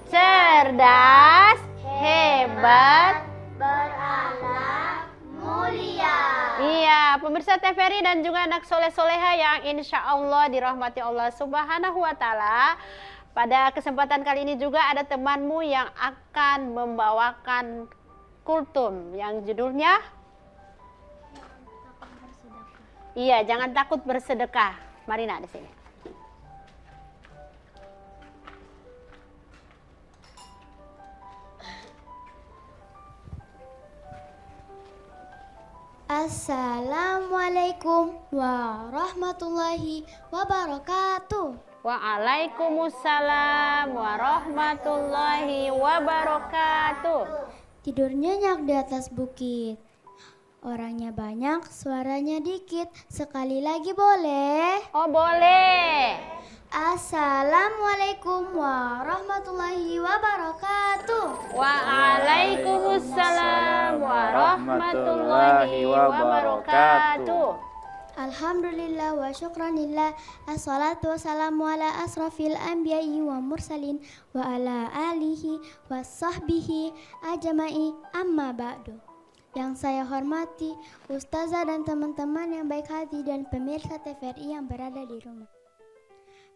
[SPEAKER 3] Cerdas, hebat,
[SPEAKER 2] Berakhlak, mulia.
[SPEAKER 3] iya, pemirsa TVRI dan juga anak soleh-soleha yang insya Allah dirahmati Allah Subhanahu Wa Taala. Pada kesempatan kali ini juga ada temanmu yang akan membawakan kultum yang judulnya iya, jangan takut bersedekah. Marina di sini.
[SPEAKER 2] Assalamualaikum warahmatullahi wabarakatuh.
[SPEAKER 3] Waalaikumsalam warahmatullahi wabarakatuh.
[SPEAKER 2] Tidur nyenyak di atas bukit. Orangnya banyak, suaranya dikit. Sekali lagi boleh?
[SPEAKER 3] Oh boleh.
[SPEAKER 2] Assalamualaikum warahmatullahi wabarakatuh.
[SPEAKER 3] Waalaikumsalam warahmatullahi wabarakatuh.
[SPEAKER 2] Alhamdulillah wa syukranillah. Assalatu wassalamu ala asrafil anbiya'i wa mursalin wa ala alihi wa sahbihi ajma'i amma ba'du. Yang saya hormati ustazah dan teman-teman yang baik hati dan pemirsa TVRI yang berada di rumah.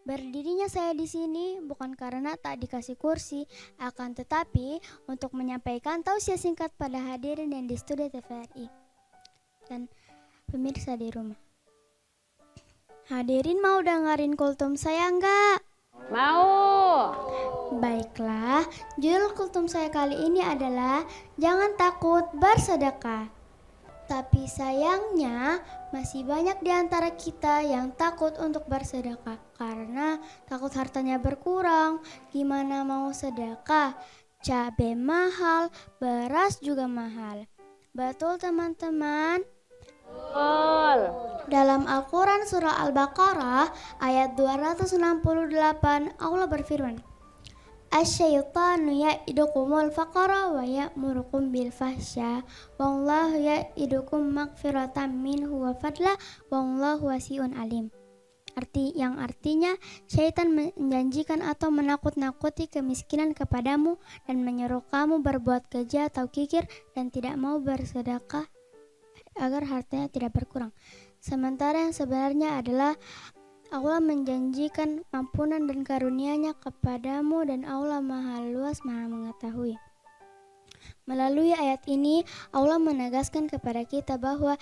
[SPEAKER 2] Berdirinya saya di sini bukan karena tak dikasih kursi, akan tetapi untuk menyampaikan tausiah singkat pada hadirin yang di studio TVRI dan pemirsa di rumah. Hadirin mau dengerin kultum saya enggak?
[SPEAKER 3] Mau.
[SPEAKER 2] Baiklah, judul kultum saya kali ini adalah Jangan Takut Bersedekah. Tapi sayangnya masih banyak di antara kita yang takut untuk bersedekah karena takut hartanya berkurang. Gimana mau sedekah? Cabai mahal, beras juga mahal. Betul teman-teman?
[SPEAKER 3] Betul.
[SPEAKER 2] Dalam Al-Quran surah Al-Baqarah ayat 268 Allah berfirman, Asyaitanu ya'idukumul faqara wa ya'murukum bil fahsya wallahu ya'idukum magfiratan minhu wa fadla wallahu wasi'un alim.
[SPEAKER 6] yang artinya syaitan menjanjikan atau menakut-nakuti kemiskinan kepadamu dan menyuruh kamu berbuat keji atau kikir dan tidak mau bersedekah agar hartanya tidak berkurang. Sementara yang sebenarnya adalah Allah menjanjikan ampunan dan karunia-Nya kepadamu dan Allah Maha Luas, Maha Mengetahui. Melalui ayat ini, Allah menegaskan kepada kita bahwa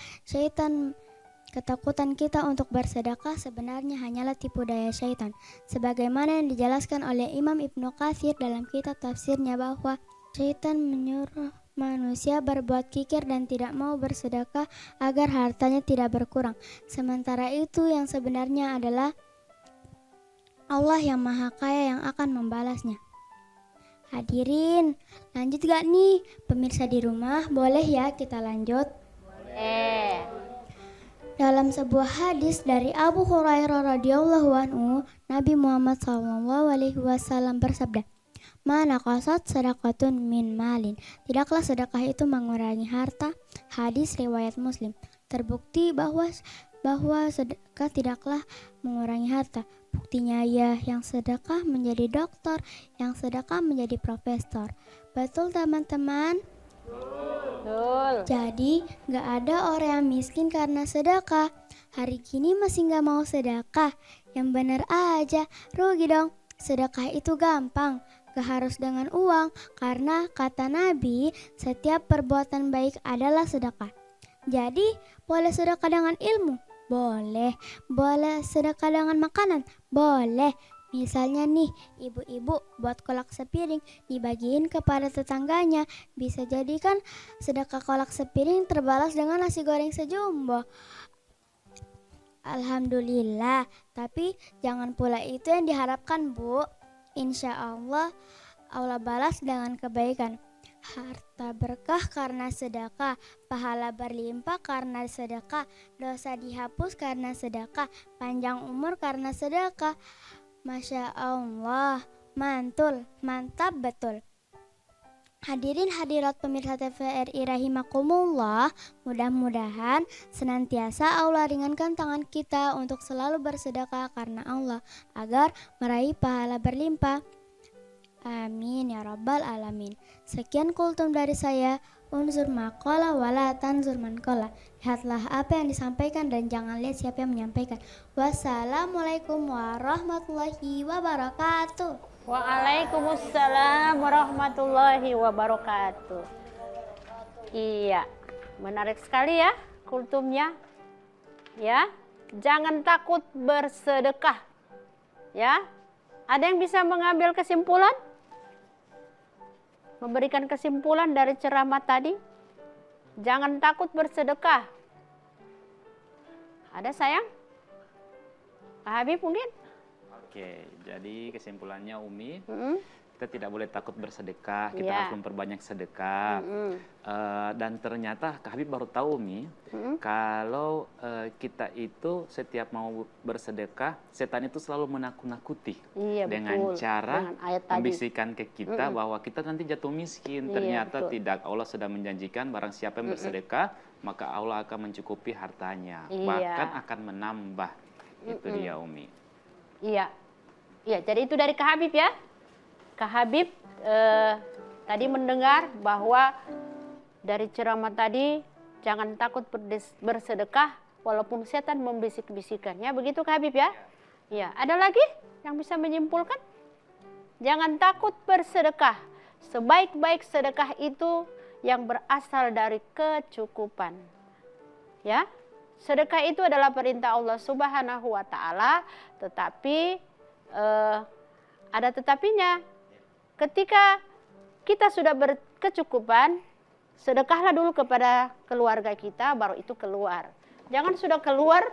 [SPEAKER 6] ketakutan kita untuk bersedekah sebenarnya hanyalah tipu daya syaitan. Sebagaimana yang dijelaskan oleh Imam Ibnu Katsir dalam kitab tafsirnya bahwa syaitan menyuruh manusia berbuat kikir dan tidak mau bersedekah agar hartanya tidak berkurang. Sementara itu yang sebenarnya adalah Allah yang Maha Kaya yang akan membalasnya. Hadirin, lanjut gak nih? Pemirsa di rumah, boleh ya kita lanjut?
[SPEAKER 3] Boleh.
[SPEAKER 6] Dalam sebuah hadis dari Abu Hurairah radhiyallahu anhu, Nabi Muhammad SAW bersabda, "Mana qasat sedekatun min malin." Tidaklah sedekah itu mengurangi harta. Hadis riwayat Muslim. Terbukti bahwa sedekah tidaklah mengurangi harta. Buktinya ya, yang sedekah menjadi dokter, yang sedekah menjadi profesor. Betul teman-teman?
[SPEAKER 3] Betul.
[SPEAKER 6] Jadi gak ada orang yang miskin karena sedekah. Hari gini masih gak mau sedekah. Yang bener aja, rugi dong. Sedekah itu gampang, gak harus dengan uang. Karena kata Nabi, setiap perbuatan baik adalah sedekah. Jadi boleh sedekah dengan ilmu? Boleh. Boleh sedekah dengan makanan? Boleh. Misalnya nih, ibu-ibu buat kolak sepiring dibagiin kepada tetangganya. Bisa jadikan sedekah kolak sepiring terbalas dengan nasi goreng sejumbo. Alhamdulillah. Tapi jangan pula itu yang diharapkan, Bu. Insya Allah balas dengan kebaikan. Harta berkah karena sedekah, pahala berlimpah karena sedekah, dosa dihapus karena sedekah, panjang umur karena sedekah. Masya Allah, mantul, mantap betul. Hadirin hadirat pemirsa TVRI rahimakumullah, mudah-mudahan senantiasa Allah ringankan tangan kita untuk selalu bersedekah karena Allah agar meraih pahala berlimpah. Amin ya rabbal alamin. Sekian kultum dari saya. Unzur maqala wala tanzur manqala. Lihatlah apa yang disampaikan dan jangan lihat siapa yang menyampaikan. Wassalamualaikum warahmatullahi wabarakatuh.
[SPEAKER 3] Waalaikumsalam warahmatullahi wabarakatuh. Iya, menarik sekali ya kultumnya. Ya, jangan takut bersedekah. Ya, ada yang bisa mengambil kesimpulan? Memberikan kesimpulan dari ceramah tadi? Jangan takut bersedekah. Ada sayang? Pak Habib mungkin?
[SPEAKER 4] Oke, jadi kesimpulannya Umi, kita tidak boleh takut bersedekah, kita harus memperbanyak sedekah. Dan ternyata Kak Habib baru tahu Umi, kalau kita itu setiap mau bersedekah, setan itu selalu menakut-nakuti dengan cara membisikkan ke kita bahwa kita nanti jatuh miskin. Ternyata tidak, Allah sudah menjanjikan barang siapa yang bersedekah, maka Allah akan mencukupi hartanya, bahkan akan menambah. Itu dia Umi.
[SPEAKER 3] Iya, jadi itu dari Kak Habib ya. Kak Habib tadi mendengar bahwa dari ceramah tadi jangan takut bersedekah walaupun setan membisik-bisikannya. Begitu Kak Habib ya? Iya. Ada lagi yang bisa menyimpulkan? Jangan takut bersedekah. Sebaik-baik sedekah itu yang berasal dari kecukupan. Ya, sedekah itu adalah perintah Allah Subhanahu wa Ta'ala, tetapi ada tetapinya. Ketika kita sudah berkecukupan, sedekahlah dulu kepada keluarga kita, baru itu keluar. Jangan sudah keluar,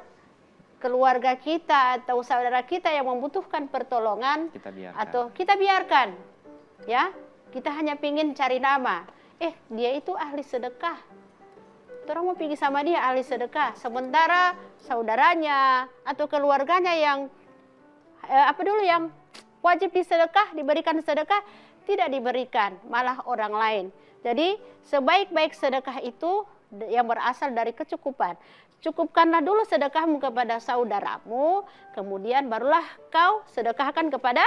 [SPEAKER 3] keluarga kita atau saudara kita yang membutuhkan pertolongan, kita biarkan. Ya, kita hanya pingin cari nama. Dia itu ahli sedekah. Orang mau pergi sama dia ahli sedekah. Sementara saudaranya atau keluarganya yang yang wajib disedekah, diberikan sedekah, tidak diberikan, malah orang lain. Jadi sebaik-baik sedekah itu yang berasal dari kecukupan. cukupkanlah dulu sedekahmu kepada saudaramu, kemudian barulah kau sedekahkan kepada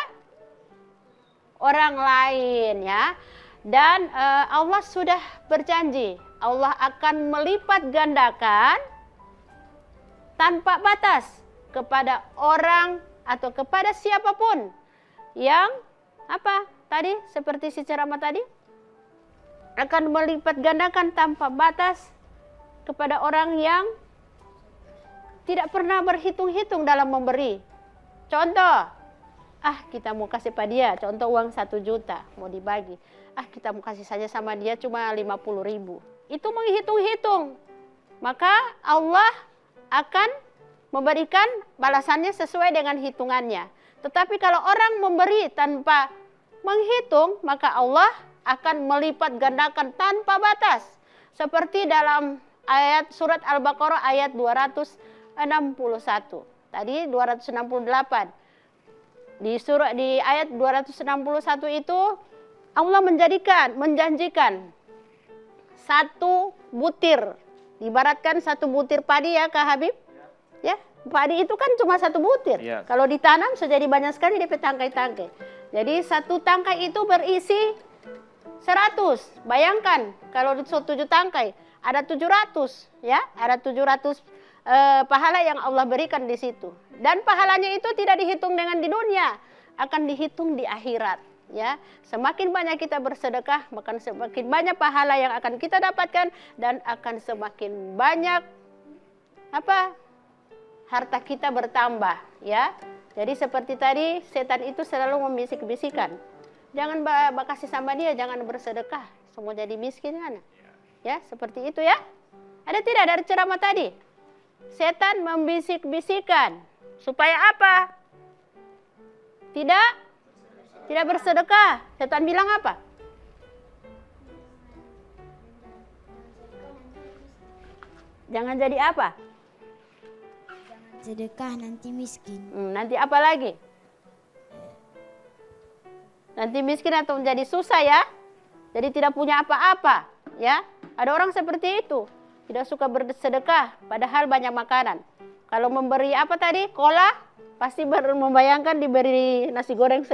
[SPEAKER 3] orang lain ya. Dan Allah sudah berjanji, Allah akan melipat gandakan tanpa batas kepada orang atau kepada siapapun yang apa tadi, seperti si ceramah tadi, akan melipat gandakan tanpa batas kepada orang yang tidak pernah berhitung-hitung dalam memberi. Contoh, kita mau kasih pada dia, contoh uang 1 juta mau dibagi, kita mau kasih saja sama dia cuma 50.000. Itu menghitung-hitung, maka Allah akan memberikan balasannya sesuai dengan hitungannya. Tetapi kalau orang memberi tanpa menghitung, maka Allah akan melipat gandakan tanpa batas. Seperti dalam ayat surat Al-Baqarah ayat 261. Tadi 268. Di ayat 261 itu Allah menjanjikan 1 butir. Ibaratkan 1 butir padi ya Kak Habib. Ya, padi itu kan cuma 1 butir.
[SPEAKER 4] Ya.
[SPEAKER 3] Kalau ditanam sudah jadi banyak sekali DP tangkai-tangkai. Jadi 1 tangkai itu berisi 100. Bayangkan kalau 7 tangkai ada 700 ya, ada 700 pahala yang Allah berikan di situ. Dan pahalanya itu tidak dihitung dengan di dunia, akan dihitung di akhirat ya. Semakin banyak kita bersedekah, maka semakin banyak pahala yang akan kita dapatkan dan akan semakin banyak harta kita bertambah ya. Jadi seperti tadi, setan itu selalu membisik-bisikan, jangan kasih sama dia, jangan bersedekah, semua jadi miskin kan? Ya, seperti itu ya. Ada tidak dari ceramah tadi? Setan membisik-bisikan supaya apa? Tidak bersedekah. Setan bilang apa? Jangan jadi apa?
[SPEAKER 2] Sedekah nanti miskin.
[SPEAKER 3] Nanti apa lagi? Nanti miskin atau menjadi susah ya. Jadi tidak punya apa-apa ya. Ada orang seperti itu, tidak suka bersedekah padahal banyak makanan. Kalau memberi apa tadi? Kola, pasti membayangkan diberi nasi goreng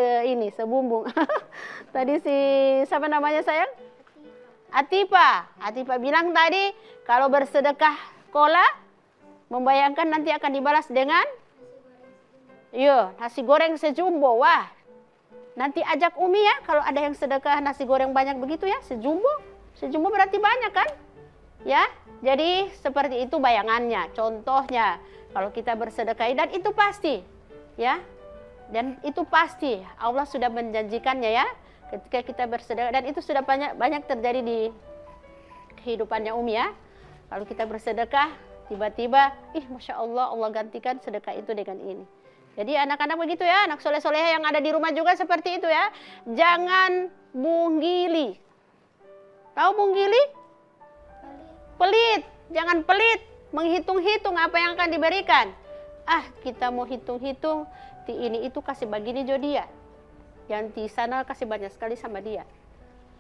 [SPEAKER 3] sebumbung. Tadi siapa namanya sayang? Atipa bilang tadi kalau bersedekah kola, membayangkan nanti akan dibalas dengan nasi goreng sejumbo. Wah, nanti ajak Umi ya kalau ada yang sedekah nasi goreng banyak begitu ya, sejumbo berarti banyak kan? Ya, jadi seperti itu bayangannya. Contohnya kalau kita bersedekah, dan itu pasti ya, dan itu pasti Allah sudah menjanjikannya ya ketika kita bersedekah, dan itu sudah banyak terjadi di kehidupannya Umi ya. Kalau kita bersedekah, tiba-tiba Masya Allah, Allah gantikan sedekah itu dengan ini. Jadi anak-anak begitu ya, anak soleh-soleha yang ada di rumah juga seperti itu ya. Jangan bunggili. Tahu bunggili? Pelit. Jangan pelit, menghitung-hitung apa yang akan diberikan. Kita mau hitung-hitung, ini itu kasih begini jo dia. Yang di sana kasih banyak sekali sama dia.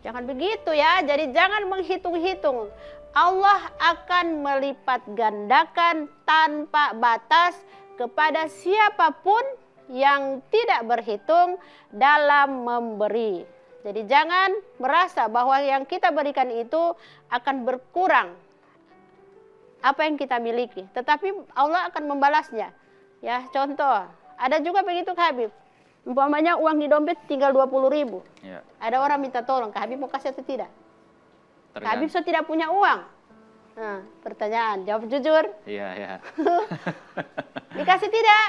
[SPEAKER 3] Jangan begitu ya, jadi jangan menghitung-hitung. Allah akan melipat gandakan tanpa batas kepada siapapun yang tidak berhitung dalam memberi. Jadi jangan merasa bahwa yang kita berikan itu akan berkurang apa yang kita miliki, tetapi Allah akan membalasnya. Ya, contoh, ada juga begitu Kak Habib. Umpamanya uang di dompet tinggal 20.000.
[SPEAKER 4] Ya.
[SPEAKER 3] Ada orang minta tolong, Kak Habib mau kasih atau tidak?
[SPEAKER 4] Tergantung.
[SPEAKER 3] Kak Habib tidak punya uang. Nah, pertanyaan, jawab jujur.
[SPEAKER 4] Iya.
[SPEAKER 3] Dikasih tidak?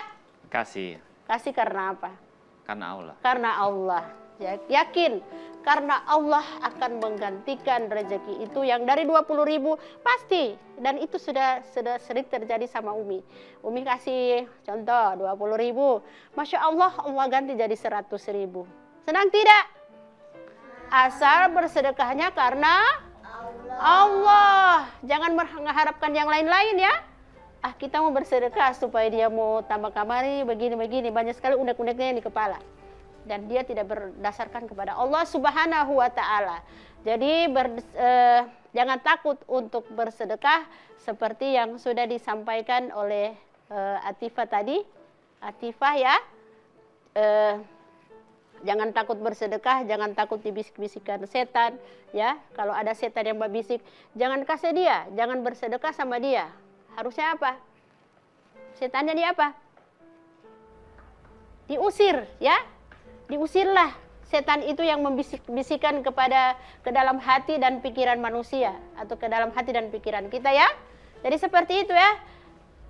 [SPEAKER 4] Kasih.
[SPEAKER 3] Kasih karena apa?
[SPEAKER 4] Karena Allah.
[SPEAKER 3] Karena Allah. Ya, yakin karena Allah akan menggantikan rezeki itu yang dari 20.000 pasti, dan itu sudah sering terjadi sama Umi. Umi kasih contoh 20.000, Masya Allah, Allah ganti jadi 100.000. Senang tidak? Asal bersedekahnya karena Allah. Jangan mengharapkan yang lain-lain ya. Kita mau bersedekah supaya dia mau tambah kamari begini-begini, banyak sekali unek-uneknya yang di kepala. dan dia tidak berdasarkan kepada Allah Subhanahu wa taala. Jadi jangan takut untuk bersedekah seperti yang sudah disampaikan oleh Atifah tadi. Atifah ya. Jangan takut bersedekah, jangan takut dibisik-bisikan setan, ya. Kalau ada setan yang berbisik, jangan kasih dia, jangan bersedekah sama dia. Harusnya apa? Setannya dia apa? Diusir, ya. Diusirlah setan itu yang membisik-bisikan ke dalam hati dan pikiran manusia atau ke dalam hati dan pikiran kita, ya. Jadi seperti itu, ya.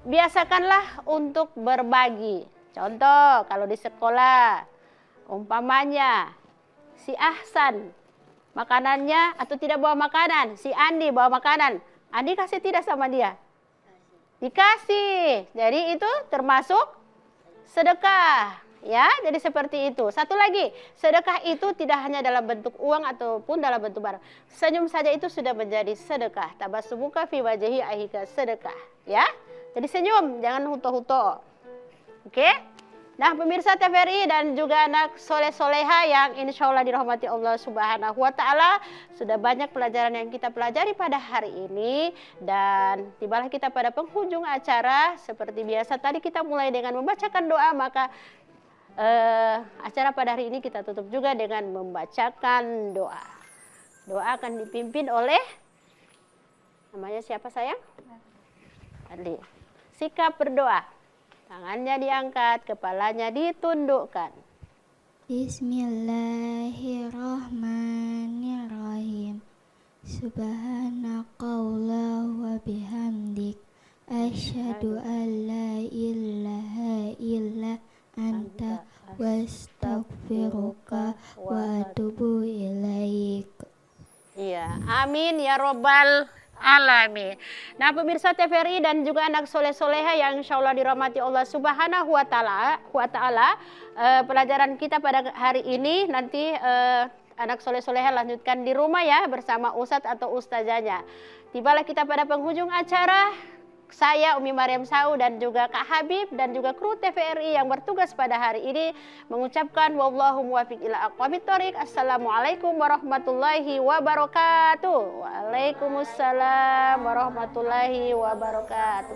[SPEAKER 3] Biasakanlah untuk berbagi. Contoh, kalau di sekolah, umpamanya si Ahsan makanannya atau tidak bawa makanan, si Andi bawa makanan, Andi kasih tidak sama dia? Dikasih. Jadi itu termasuk sedekah, ya. Jadi seperti itu. Satu lagi, sedekah itu tidak hanya dalam bentuk uang ataupun dalam bentuk barang. Senyum saja itu sudah menjadi sedekah. Tabassumuka fi wajhi akhika sedekah, ya. Jadi senyum, jangan huto-huto. Oke? Nah, pemirsa TVRI dan juga anak soleh-soleha yang insya Allah dirahmati Allah Subhanahu wa taala, sudah banyak pelajaran yang kita pelajari pada hari ini, dan tibalah kita pada penghujung acara. Seperti biasa tadi kita mulai dengan membacakan doa, maka acara pada hari ini kita tutup juga dengan membacakan doa. Doa akan dipimpin oleh, namanya siapa sayang? Adli. Sikap berdoa. Tangannya diangkat, kepalanya ditundukkan.
[SPEAKER 6] Bismillahirrahmanirrahim. Subhanakallah wa bihamdik. Asyhadu an la ilaha illa anta wastaghfiruka wa atubu ilaik.
[SPEAKER 3] Iya, amin ya robbal alamin. Nah, pemirsa TVRI dan juga anak soleh-soleha yang insya Allah dirahmati Allah Subhanahu wa taala, pelajaran kita pada hari ini nanti anak soleh-soleha lanjutkan di rumah ya bersama ustadz atau ustazanya. Tibalah kita pada penghujung acara. Saya Umi Maryam Sau dan juga Kak Habib dan juga kru TVRI yang bertugas pada hari ini mengucapkan wallahu muwaffiq ila aqwamit thoriq. Assalamualaikum warahmatullahi wabarakatuh. Waalaikumsalam warahmatullahi wabarakatuh.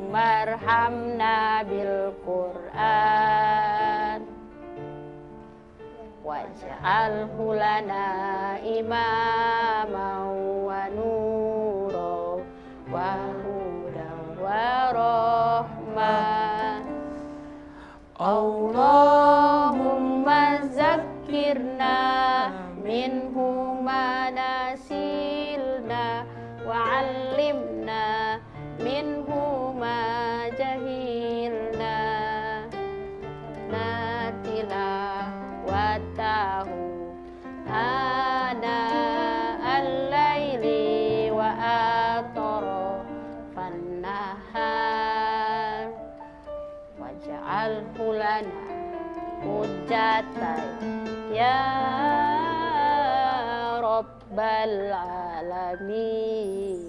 [SPEAKER 3] Marhamna bil Qur'an waj'alhu lana imaman wa nura wa hudan wa rahmah. Allahumma zakkirna minhu ma nasilna wa 'allimna minhu ma jahilna. Natilah watahu ana al-laili wa atara fannahar waj'alhu lana hujjatan ya rabbal alamin.